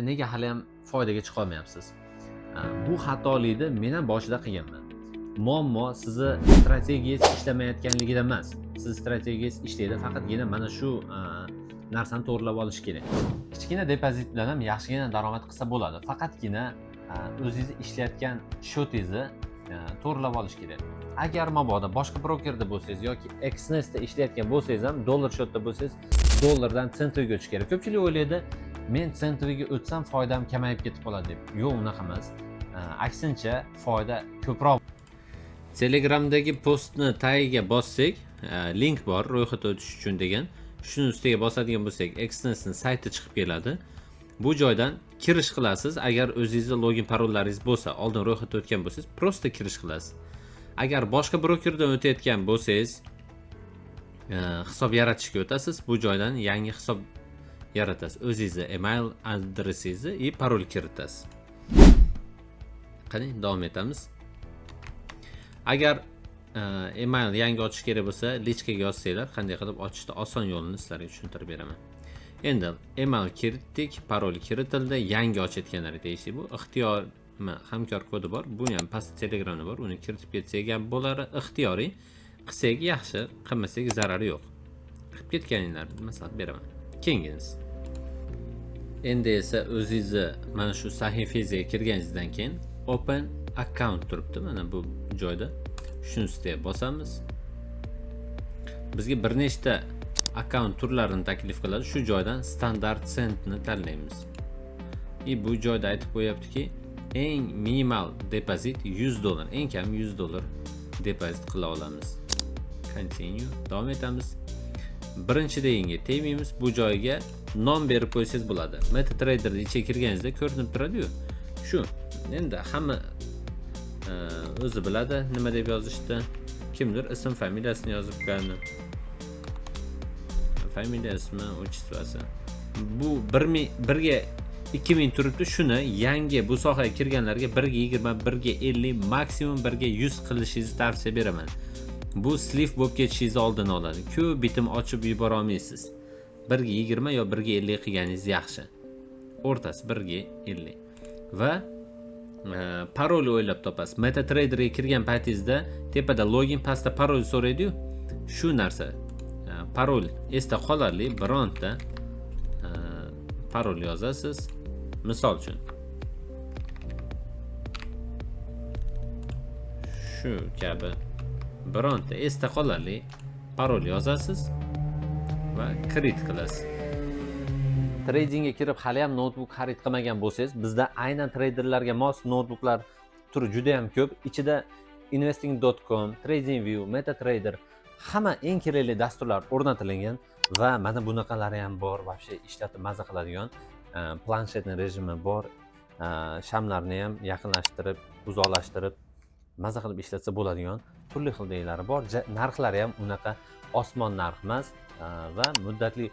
Nega hali ham foydaga chiqa olmayapsiz? Bu xatolikni men ham boshida qilganman. Muammo sizni strategiyangiz ishlamayotganligida emas. Siz strategiyangiz ishlaydi, faqatgina mana shu narsani to'g'rilab olish kerak. Kichkina depozit bilan ham yaxshigina daromad qilsa bo'ladi. Faqatgina o'zingiz ishlayotgan shotingizni to'g'rilab olish kerak. Agar mabodo boshqa brokerda bo'lsangiz yoki Exnestda ishlayotgan bo'lsangiz ham, dollar shotda bo'lsangiz, dollardan sentriga o'tish kerak. Ko'pchilik o'ylaydi, men sentriga o'tsam foydam kamayib ketib qoladi deb. Yo'q, unaqa emas. Aksincha, foyda ko'proq. Telegramdagi postni tagiga bossak, link bor ro'yxatga o'tish uchun degan. Shuni ustiga bosadigan bo'lsak, Exnestning sayti chiqib keladi. Bu joydan kirish qilasiz. Agar o'zingizda login parollaringiz bo'lsa, oldin ro'yxatga o'tgan bo'lsangiz, prosta kirish qilasiz. Agar boshqa brokerdan o'tayotgan bo'lsangiz, hisob yaratishga o'tasiz. Bu joydan yangi hisob yaratasiz. O'zingizning email adresingizni va parol kiritasiz. Qani davom etamiz. Agar email yangi ochish kerak bo'lsa, lichkaga yozsanglar, qanday qilib ochishni oson yo'lini sizlarga tushuntirib beraman. Endi email kiritdik, parol kiritildi, yangi ochayotganlarga tegishli bu ixtiyor hamkor kodi bor. Buni ham pastda Telegramda bor. Uni kiritib ketsak ham bo'ladi, ixtiyoriy. Qilsak yaxshi, qilmasak zarari yo'q. Qilib ketganinglarni maslahat beraman. Kenginiz. Endi esa o'zingizni mana shu sahifangizga kirganingizdan keyin open account turibdi mana bu joyda. Shuni ustiga bosamiz. Bizga bir nechta account turlarini taklif qiladi. Shu joydan standart centni tanlaymiz. Bu joyda aytib qo'yaptiki, eng minimal depozit $100, eng kam $100 depozit qila olamiz. Continue. Davom etamiz. Birinchi deginga tegmaymiz. Bu joyga nom berib qo'ysangiz bo'ladi. MetaTrader'da ichiga kirganingizda ko'rinib turadi-yu. Shu. Endi hamma o'zi biladi nima deb yozishdi. Kimdir ism familiyasini yozib qo'yadi. Familiyasimi, отчествоsi. Bu 1 ga 2000 turibdi. Shuni yangi bu sohaga kirganlarga 1 ga 20, 1 ga 50, maksimum 1 ga 100 qilishingizni tavsiya beraman. Bu slif bo'lib ketishingizni oldini oladi. Ko'p bitim ochib yubora olmaysiz. 1 ga 20 yo 1 ga 50 qilganingiz yaxshi. O'rtasi 1 ga 50. Va parol o'ylab topasiz. MetaTrader'ga kirgan paytingizda tepada login, pastda parol so'raydi-yu. Shu narsa. Parol esda qolarli bironta parol yozasiz. Misol uchun shu kabi bironta esda qolarli parol yozasiz va kirit qilasiz. Tradingga kirib hali ham notebook xarid qilmagan bo'lsangiz, bizda aynan traderlarga mos notebooklar turi juda ham ko'p. Ichida investing.com, TradingView, MetaTrader hamma eng kerakli dasturlar o'rnatilgan va mana bunaqalari ham bor. Vobshe ishlatib maza qiladigan planshetni rejimi bor. Shamlarni ham yaqinlashtirib, uzoqlashtirib maza qilib ishlatsa bo'ladigan turli xildagi bor. Narxlari ham unaqa osmon narx emas va muddatli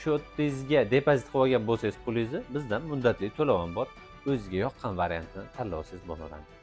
shotingizga depozit qilib olgan bo'lsangiz pulingizni, bizdan muddatli to'lov ham bor. O'zingizga yoqqan variantini tanlab olsangiz bo'laveradi.